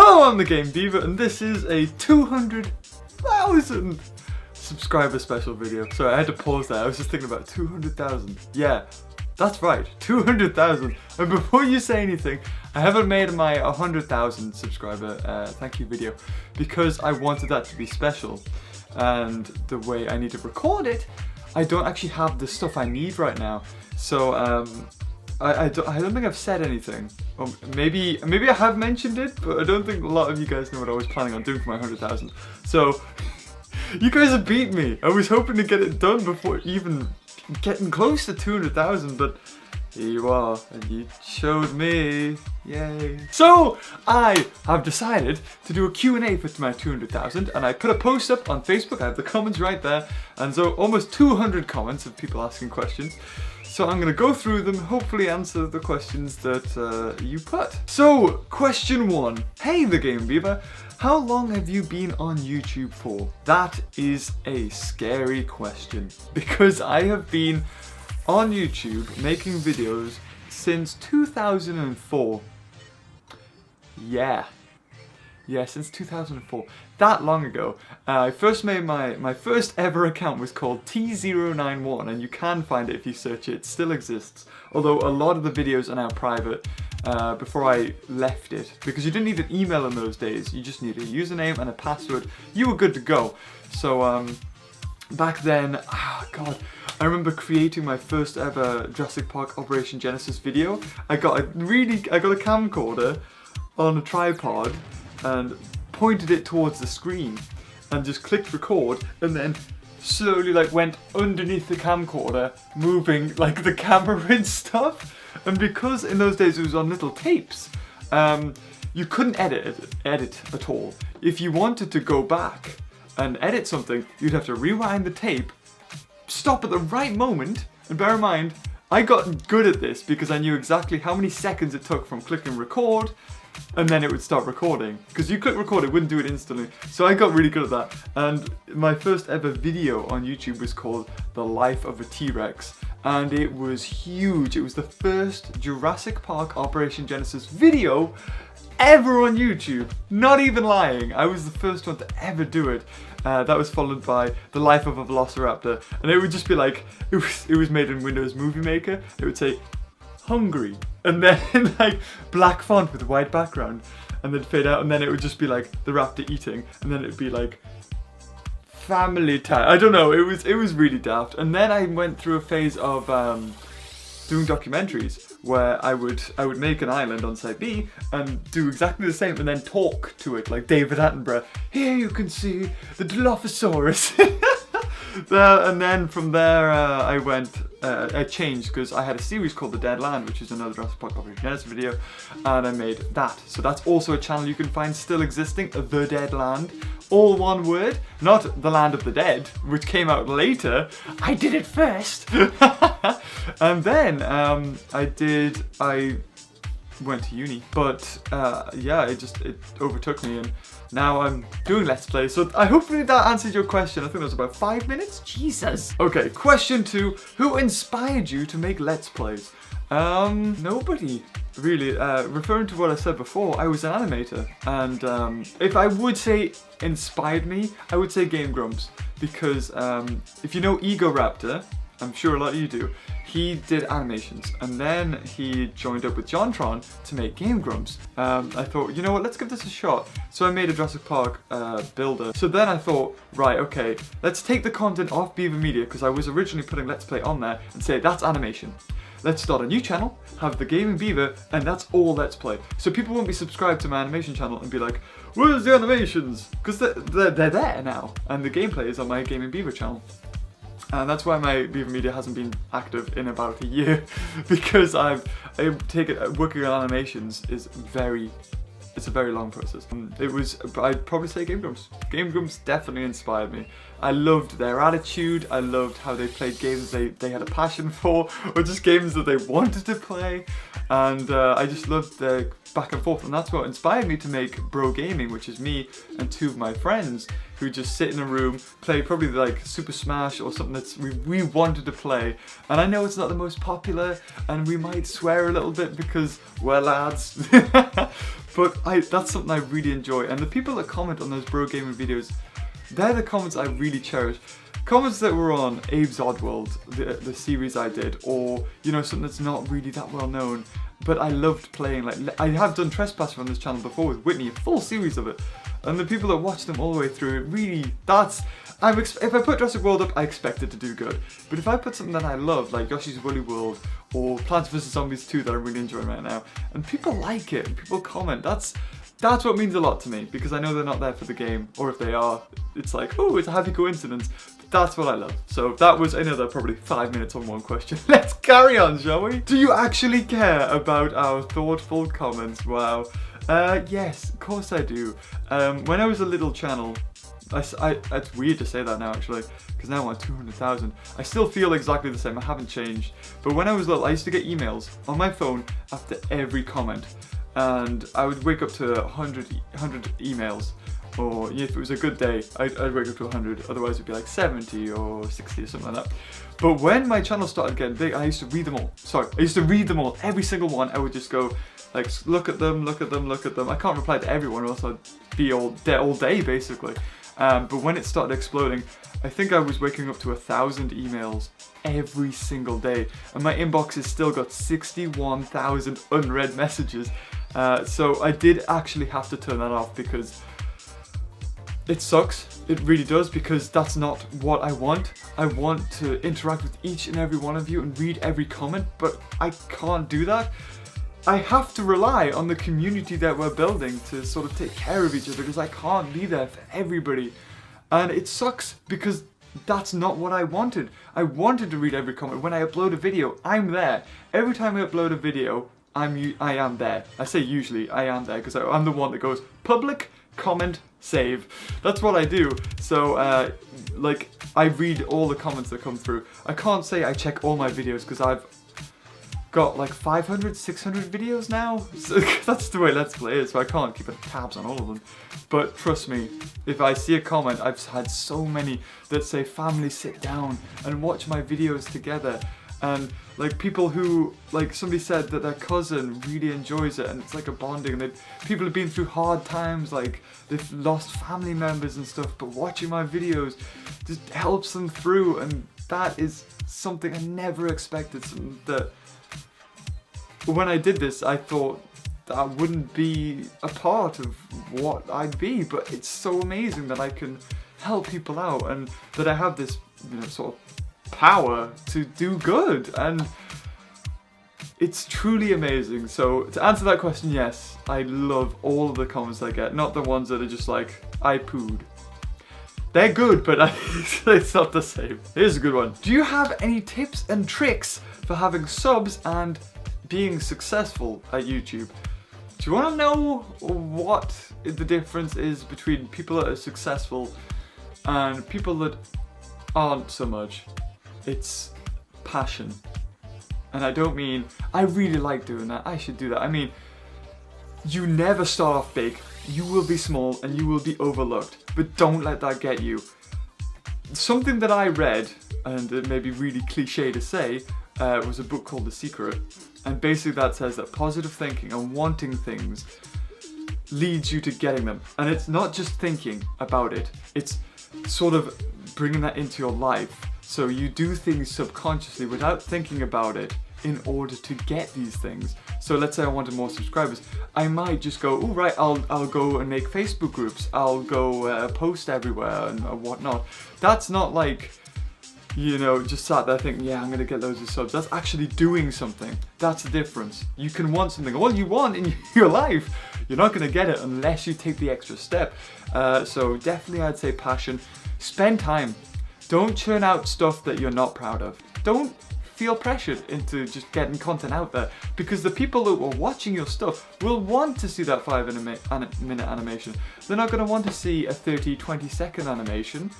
Hello, I'm TheGamingBeaver, and this is a 200,000 subscriber special video. Sorry, I had to pause there. I was just thinking about 200,000. Yeah, that's right, 200,000. And before you say anything, I haven't made my 100,000 subscriber thank you video because I wanted that to be special. And the way I need to record it, I don't actually have the stuff I need right now. So I don't think I've said anything. Maybe I have mentioned it, but I don't think a lot of you guys know what I was planning on doing for my 100,000. So you guys have beat me. I was hoping to get it done before even getting close to 200,000, but here you are, and you showed me. Yay. So I have decided to do a Q&A for my 200,000, and I put a post up on Facebook. I have the comments right there, and so almost 200 comments of people asking questions. So I'm going to go through them, hopefully answer the questions that you put. So, question 1. Hey TheGamingBeaver, how long have you been on YouTube for? That is a scary question, because I have been on YouTube making videos since 2004. Yeah, since 2004. That long ago. I first made my first ever account was called T091, and you can find it if you search it. It still exists, although a lot of the videos are now private. Before I left it, because you didn't need an email in those days, you just needed a username and a password. You were good to go. So back then, God, I remember creating my first ever Jurassic Park Operation Genesis video. I got a camcorder on a tripod and pointed it towards the screen and just clicked record, and then slowly went underneath the camcorder, moving the camera and stuff. And because in those days it was on little tapes, you couldn't edit at all. If you wanted to go back and edit something, you'd have to rewind the tape, stop at the right moment, and bear in mind, I got good at this because I knew exactly how many seconds it took from clicking record, and then it would start recording. Because you click record, it wouldn't do it instantly. So I got really good at that. And my first ever video on YouTube was called The Life of a T-Rex. And it was huge. It was the first Jurassic Park Operation Genesis video ever on YouTube. Not even lying. I was the first one to ever do it. That was followed by The Life of a Velociraptor. And it would just be it was made in Windows Movie Maker. It would say, hungry, and then black font with white background, and then fade out, and then it would just be the raptor eating, and then it'd be family time. I don't know, it was really daft. And then I went through a phase of doing documentaries where I would make an island on Site B and do exactly the same, and then talk to it like David Attenborough. Here you can see the Dilophosaurus. And then from there I changed because I had a series called The Dead Land, which is another Jurassic Park Operation Genesis video, and I made that. So that's also a channel you can find still existing, The Dead Land, all one word, not The Land of the Dead, which came out later. I did it first. And then I went to uni, but yeah, it overtook me, and now I'm doing Let's Play. So hopefully that answers your question. I think that was about 5 minutes. Jesus. Okay, question 2. Who inspired you to make Let's Plays? Nobody, really. Referring to what I said before, I was an animator, and if I would say inspired me, I would say Game Grumps, because if you know Ego Raptor, I'm sure a lot of you do, he did animations, and then he joined up with JonTron to make Game Grumps. I thought, you know what, let's give this a shot. So I made a Jurassic Park builder. So then I thought, right, okay, let's take the content off Beaver Media, because I was originally putting Let's Play on there, and say that's animation. Let's start a new channel, have TheGamingBeaver, and that's all Let's Play. So people won't be subscribed to my animation channel and be like, where's the animations? Because they're there now, and the gameplay is on my GamingBeaver channel. And that's why my Beaver Media hasn't been active in about a year, because working on animations is it's a very long process. I'd probably say Game Grumps. Game Grumps definitely inspired me. I loved their attitude, I loved how they played games they had a passion for, or just games that they wanted to play, and I just loved their back and forth, and that's what inspired me to make Bro Gaming, which is me and 2 of my friends who just sit in a room, play probably like Super Smash or something that's we wanted to play. And I know it's not the most popular, and we might swear a little bit because we're lads. But that's something I really enjoy. And the people that comment on those bro gaming videos, they're the comments I really cherish. Comments that were on Abe's Oddworld, the series I did, or, you know, something that's not really that well known, but I loved playing. Like, I have done Trespasser on this channel before with Whitney, a full series of it, and the people that watch them all the way through, it really, if I put Jurassic World up, I expect it to do good. But if I put something that I love, like Yoshi's Woolly World, or Plants vs Zombies 2 that I'm really enjoying right now, and people like it, and people comment, that's what means a lot to me, because I know they're not there for the game, or if they are, it's like, oh, it's a happy coincidence. That's what I love. So that was another probably 5 minutes on one question. Let's carry on, shall we? Do you actually care about our thoughtful comments? Wow. Yes, of course I do. When I was a little channel, it's weird to say that now actually, because now I'm on 200,000. I still feel exactly the same, I haven't changed. But when I was little, I used to get emails on my phone after every comment. And I would wake up to 100 emails. Or if it was a good day, I'd wake up to 100, otherwise it'd be like 70 or 60 or something like that. But when my channel started getting big, I used to read them all. Sorry, I used to read them all, every single one. I would just go, like, look at them, look at them, look at them. I can't reply to everyone, or else I'd be all day basically. But when it started exploding, I think I was waking up to 1,000 emails every single day. And my inbox has still got 61,000 unread messages. So I did actually have to turn that off, because it sucks, it really does, because that's not what I want. I want to interact with each and every one of you and read every comment, but I can't do that. I have to rely on the community that we're building to sort of take care of each other, because I can't be there for everybody. And it sucks, because that's not what I wanted. I wanted to read every comment. When I upload a video, I'm there. Every time I upload a video, I am there. I say usually, I am there, because I'm the one that goes public, comment, save. That's what I do. So like, I read all the comments that come through. I can't say I check all my videos, because I've got like 500, 600 videos now. So that's the way Let's Play is, so I can't keep tabs on all of them. But trust me, if I see a comment, I've had so many that say, family sit down and watch my videos together. And like people who, like somebody said that their cousin really enjoys it, and it's like a bonding, and people have been through hard times, like they've lost family members and stuff, but watching my videos just helps them through. And that is something I never expected. Something that when I did this, I thought that wouldn't be a part of what I'd be, but it's so amazing that I can help people out, and that I have this, you know, sort of power to do good, and it's truly amazing. So to answer that question, yes, I love all of the comments I get, not the ones that are just like, I pooed. They're good, but it's not the same. Here's a good one. Do you have any tips and tricks for having subs and being successful at YouTube? Do you want to know what the difference is between people that are successful and people that aren't so much? It's passion. And I don't mean, I really like doing that, I should do that. I mean, you never start off big. You will be small and you will be overlooked, but don't let that get you. Something that I read, and it may be really cliche to say, was a book called The Secret. And basically that says that positive thinking and wanting things leads you to getting them. And it's not just thinking about it, it's sort of bringing that into your life. So you do things subconsciously without thinking about it in order to get these things. So let's say I wanted more subscribers. I might just go, oh right, I'll go and make Facebook groups. I'll go post everywhere and whatnot. That's not like, you know, just sat there thinking, yeah, I'm gonna get loads of subs. That's actually doing something. That's the difference. You can want something, all you want in your life. You're not gonna get it unless you take the extra step. So definitely I'd say passion. Spend time. Don't churn out stuff that you're not proud of. Don't feel pressured into just getting content out there, because the people that are watching your stuff will want to see that 5-minute animation. They're not going to want to see a 30-20 second animation.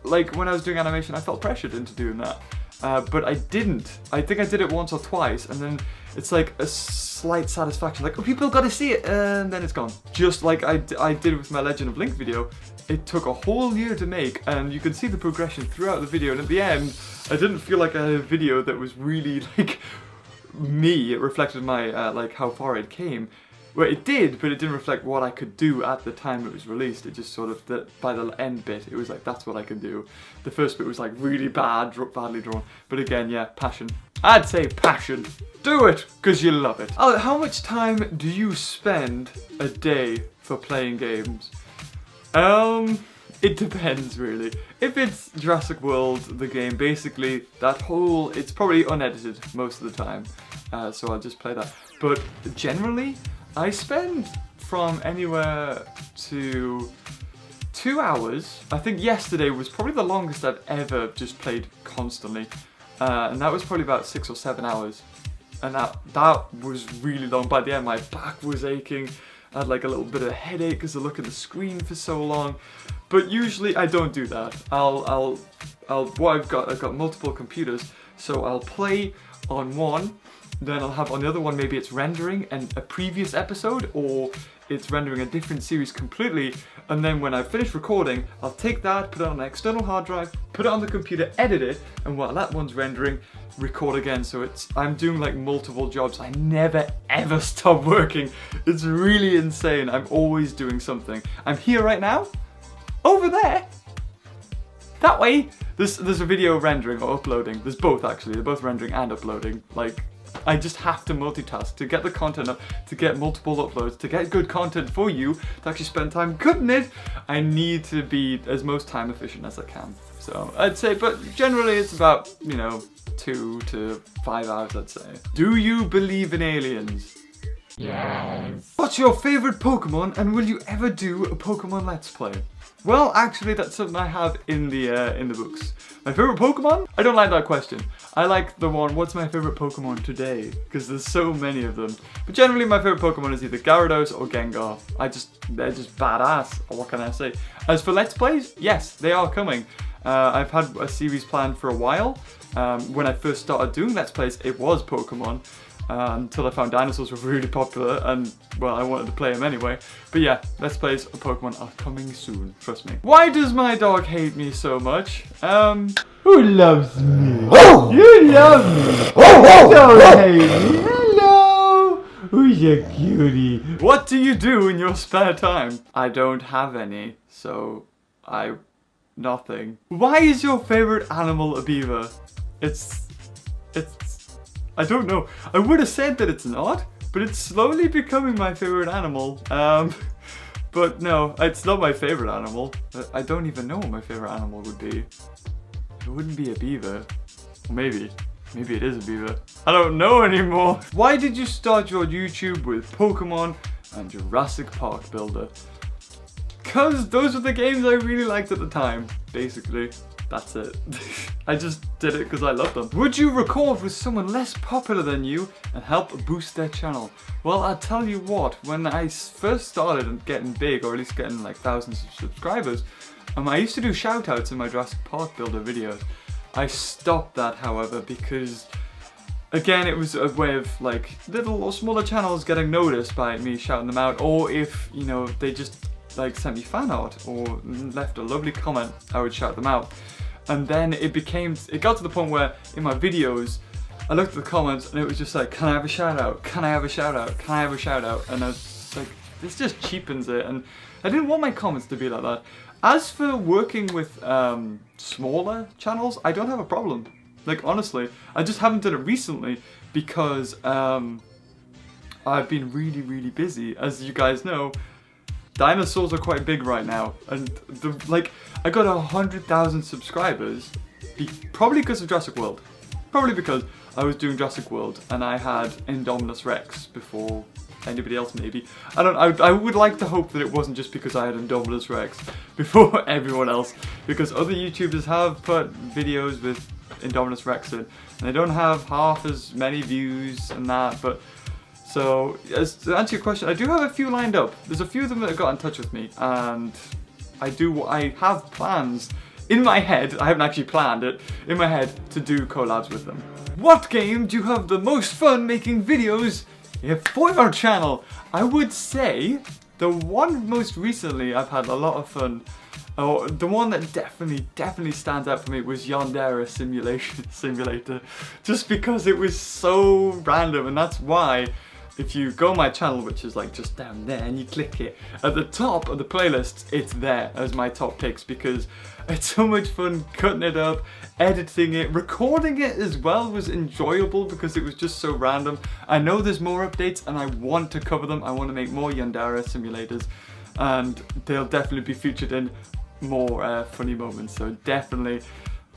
Like when I was doing animation, I felt pressured into doing that. But I didn't. I think I did it once or twice, and then it's like a slight satisfaction, like, oh, people got to see it, and then it's gone. Just like I did with my Legend of Link video. It took a whole year to make, and you can see the progression throughout the video, and at the end, I didn't feel like I had a video that was really, like, me. It reflected my, like, how far it came. Well, it did, but it didn't reflect what I could do at the time it was released. It just sort of, by the end bit, it was like, that's what I can do. The first bit was, like, really badly drawn. But again, yeah, passion. I'd say passion. Do it, because you love it. Oh, how much time do you spend a day for playing games? It depends, really. If it's Jurassic World, the game, basically, it's probably unedited most of the time. So I'll just play that. But generally, I spend from anywhere to 2 hours. I think yesterday was probably the longest I've ever just played constantly. And that was probably about 6 or 7 hours. And that was really long. By the end, my back was aching. I had like a little bit of a headache because I look at the screen for so long. But usually I don't do that. I've got multiple computers, so I'll play on one, then I'll have on the other one, maybe it's rendering a previous episode, or it's rendering a different series completely, and then when I finish recording, I'll take that, put it on an external hard drive, put it on the computer, edit it, and while that one's rendering, record again. So I'm doing like multiple jobs. I never ever stop working. It's really insane. I'm always doing something. I'm here right now, over there, that way. There's a video rendering or uploading. There's both actually. They're both rendering and uploading. Like, I just have to multitask to get the content up, to get multiple uploads, to get good content for you, to actually spend time cutting it. I need to be as most time efficient as I can. So I'd say, but generally it's about, 2 to 5 hours, I'd say. Do you believe in aliens? Yes. What's your favorite Pokemon, and will you ever do a Pokemon Let's Play? Well, actually, that's something I have in the books. My favorite Pokemon? I don't like that question. I like the one, what's my favorite Pokemon today? Because there's so many of them. But generally, my favorite Pokemon is either Gyarados or Gengar. They're just badass. What can I say? As for Let's Plays, yes, they are coming. I've had a series planned for a while. When I first started doing Let's Plays, it was Pokemon. Until I found dinosaurs were really popular, and well, I wanted to play them anyway. But yeah, Let's Plays of Pokemon are coming soon, trust me. Why does my dog hate me so much? Who loves me? You love me! Don't hate me! Hello! Who's your cutie? What do you do in your spare time? I don't have any, so nothing. Why is your favorite animal a beaver? I don't know. I would have said that it's not, but it's slowly becoming my favorite animal. But no, it's not my favorite animal. I don't even know what my favorite animal would be. It wouldn't be a beaver. Or maybe it is a beaver. I don't know anymore. Why did you start your YouTube with Pokemon and Jurassic Park Builder? Because those were the games I really liked at the time, basically. That's it. I just did it because I love them. Would you record with someone less popular than you and help boost their channel? Well, I'll tell you what, when I first started getting big, or at least getting like thousands of subscribers, I used to do shoutouts in my Jurassic Park Builder videos. I stopped that, however, because again, it was a way of like little or smaller channels getting noticed by me shouting them out, or if, they just like sent me fan art or left a lovely comment, I would shout them out. And then it got to the point where in my videos, I looked at the comments and it was just like, can I have a shout out? Can I have a shout out? Can I have a shout out? And I was just like, this just cheapens it. And I didn't want my comments to be like that. As for working with smaller channels, I don't have a problem. Like, honestly, I just haven't done it recently because I've been really, really busy. As you guys know, dinosaurs are quite big right now, and I got 100,000 subscribers, probably because of Jurassic World. Probably because I was doing Jurassic World and I had Indominus Rex before anybody else, maybe. I would like to hope that it wasn't just because I had Indominus Rex before everyone else, because other YouTubers have put videos with Indominus Rex in, and they don't have half as many views and that, but so, to answer your question, I do have a few lined up. There's a few of them that have got in touch with me, and I have plans in my head, I haven't actually planned it, in my head to do collabs with them. What game do you have the most fun making videos for your channel? I would say the one most recently I've had a lot of fun, or the one that definitely stands out for me was Yandere Simulator, just because it was so random, and that's why if you go on my channel, which is like just down there, and you click it, at the top of the playlist, it's there as my top picks because it's so much fun cutting it up, editing it, recording it as well was enjoyable because it was just so random. I know there's more updates and I want to cover them. I want to make more Yandere simulators and they'll definitely be featured in more funny moments. So definitely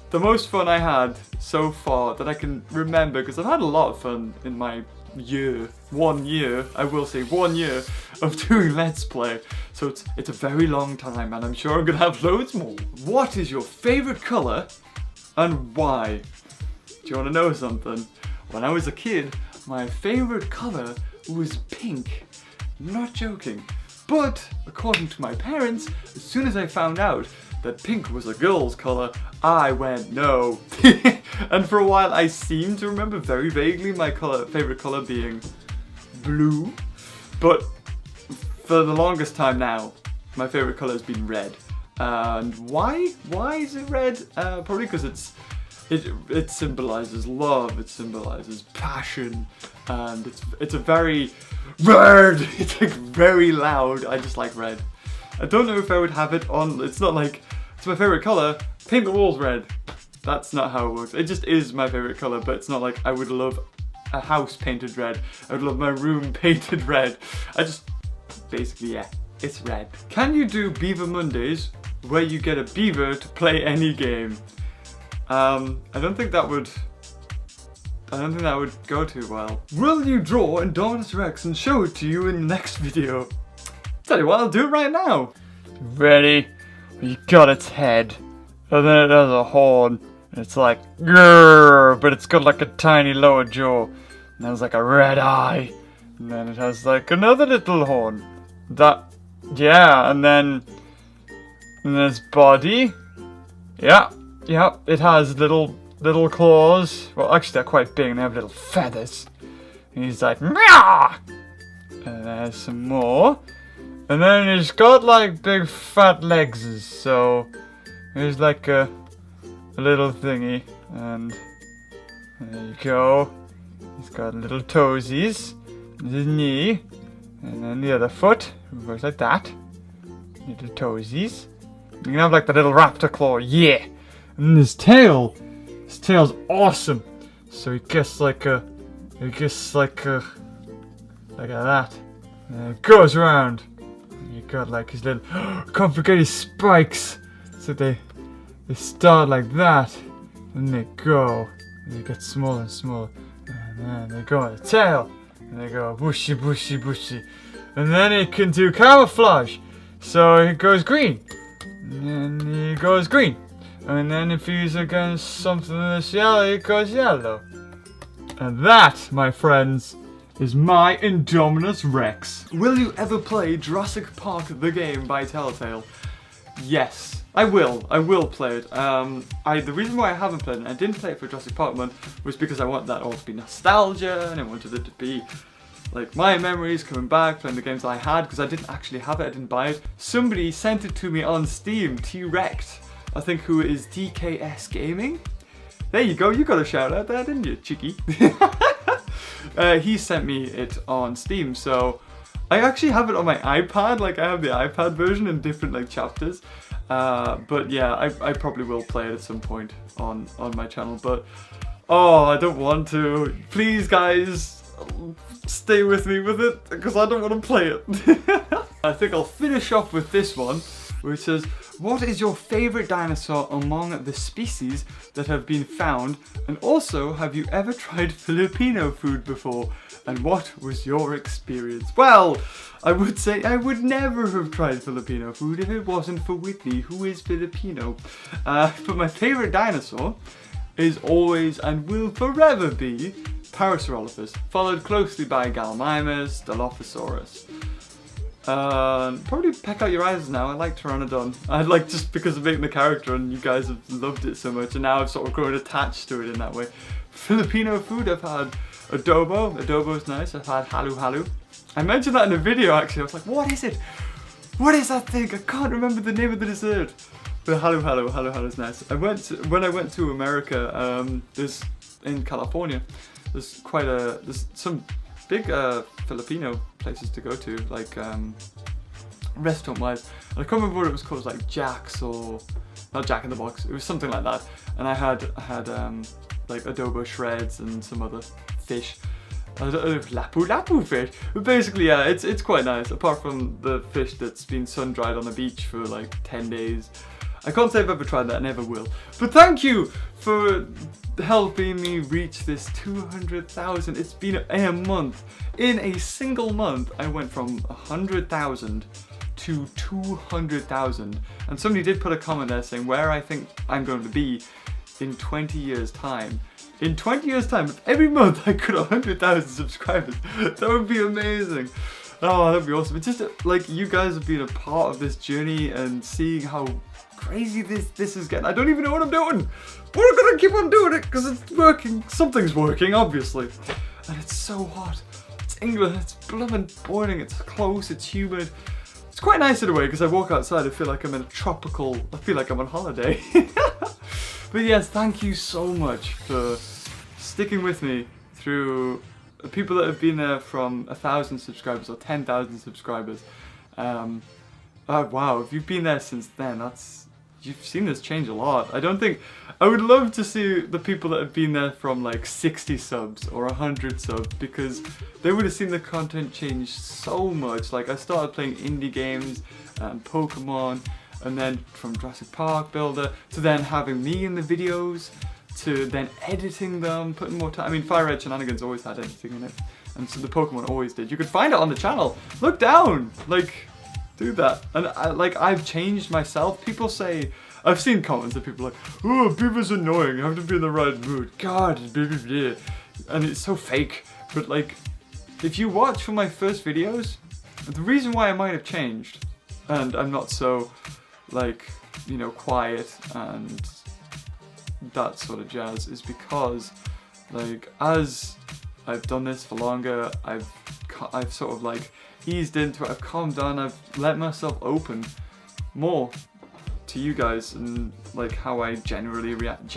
the most fun I had so far that I can remember, because I've had a lot of fun in my year, 1 year, I will say 1 year of doing Let's Play. So it's a very long time and I'm sure I'm gonna have loads more. What is your favorite color and why? Do you want to know something? When I was a kid, my favorite color was pink. Not joking. But according to my parents, as soon as I found out that pink was a girl's color, I went no. And for a while I seem to remember very vaguely my favorite color being blue, but for the longest time now my favorite color has been red. And why is it red? Probably because it symbolizes love, it symbolizes passion, and it's a very red. It's like very loud. I just like red. I don't know if I would have it on. It's not like it's my favorite color, paint the walls red. That's not how it works. It just is my favorite color, but it's not like I would love a house painted red. I would love my room painted red. I just basically, yeah, it's red. Can you do Beaver Mondays where you get a beaver to play any game? I don't think that would go too well. Will you draw Indominus Rex and show it to you in the next video? Tell you what, I'll do it right now. Ready? You got its head, and then it has a horn. It's like grrr, but it's got like a tiny lower jaw, and there's like a red eye, and then it has like another little horn. Yeah, and then its body. Yeah, it has little claws. Well, actually they're quite big and they have little feathers. And he's like meow. And there's some more. And then he's got like big fat legs, so he's like a little thingy, and there you go. He's got little toesies, his knee, and then the other foot goes like that. Little toesies. You can have like the little raptor claw, yeah. And his tail's awesome. So he gets like that. And it goes around. You got like his little complicated spikes. So they start like that, and they go, and they get smaller and smaller, and then they go on the tail, and they go bushy, and then it can do camouflage. So it goes green, and then it goes green, and then if he's against something that's yellow, it goes yellow. And that, my friends, is my Indominus Rex. Will you ever play Jurassic Park the game by Telltale? Yes, I will play it. The reason why I haven't played it, and I didn't play it for Jurassic Park month, was because I want that all to be nostalgia, and I wanted it to be like my memories coming back, playing the games I had, because I didn't actually have it, I didn't buy it. Somebody sent it to me on Steam, T-Rect, I think, who is TKS Gaming. There you go, you got a shout out there, didn't you, cheeky? He sent me it on Steam, so I actually have it on my iPad. Like, I have the iPad version in different like chapters. But yeah, I probably will play it at some point on my channel. But oh, I don't want to. Please, guys, stay with me with it because I don't want to play it. I think I'll finish off with this one, which says, what is your favorite dinosaur among the species that have been found? And also, have you ever tried Filipino food before? And what was your experience? Well, I would say I would never have tried Filipino food if it wasn't for Whitney, who is Filipino. But my favorite dinosaur is always and will forever be Parasaurolophus, followed closely by Gallimimus, Dilophosaurus. Probably Peck Out Your Eyes now. I like Pteranodon. I like just because of making the character, and you guys have loved it so much, and now I've sort of grown attached to it in that way. Filipino Food, I've had Adobo. Adobo's nice. I've had Halu Halu. I mentioned that in a video actually. I was like, what is it? What is that thing? I can't remember the name of the dessert. But Halu Halu's nice. When I went to America, there's in California, there's some big Filipino places to go to, like restaurant wise. And I can't remember what it was called. It was like Jack's, or not Jack in the Box. It was something like that. And I had like adobo shreds and some other fish. Lapu fish. But basically, yeah, it's quite nice. Apart from the fish that's been sun dried on the beach for like 10 days. I can't say I've ever tried that, I never will. But thank you for helping me reach this 200,000. It's been in a month. In a single month, I went from 100,000 to 200,000. And somebody did put a comment there saying where I think I'm going to be in 20 years' time. In 20 years' time, if every month I could 100,000 subscribers, that would be amazing. Oh, that'd be awesome. It's just like you guys have been a part of this journey and seeing how crazy this is getting. I don't even know what I'm doing. But I'm gonna keep on doing it because it's working. Something's working, obviously. And it's so hot. It's England. It's blooming boiling. It's close. It's humid. It's quite nice in a way because I walk outside. I feel like I'm in a tropical. I feel like I'm on holiday. But yes, thank you so much for sticking with me through people that have been there from 1,000 subscribers or 10,000 subscribers. Oh, wow, if you've been there since then, you've seen this change a lot. I would love to see the people that have been there from like 60 subs or 100 subs, because they would have seen the content change so much. Like I started playing indie games and Pokemon, and then from Jurassic Park Builder to then having me in the videos, to then editing them, putting more time. I mean, Fire Red Shenanigans always had editing in it, and so the Pokemon always did. You could find it on the channel. Look down, like, do that. And I've changed myself. People say, I've seen comments of people like, oh, Beaver's annoying, you have to be in the right mood. God, blah. And it's so fake. But like, if you watch from my first videos, the reason why I might have changed, and I'm not so, like, you know, quiet and that sort of jazz, is because, like, as I've done this for longer, I've sort of like eased into it, I've calmed down, I've let myself open more to you guys and like how I genuinely react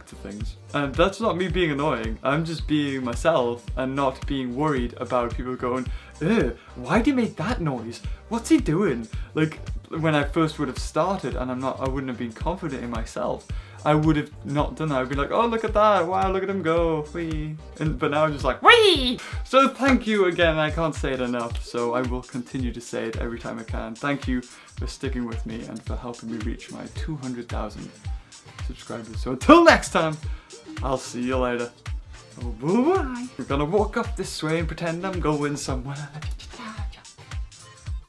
to things. And that's not me being annoying, I'm just being myself and not being worried about people going, ew, why do you make that noise? What's he doing? Like, when I first would have started and I wouldn't have been confident in myself, I would have not done that. I'd be like, oh, look at that, wow, look at him go, whee. But now I'm just like, whee! So thank you again, I can't say it enough, so I will continue to say it every time I can. Thank you for sticking with me and for helping me reach my 200,000 subscribers. So until next time, I'll see you later. Oh, bye. We're gonna walk up this way and pretend I'm going somewhere.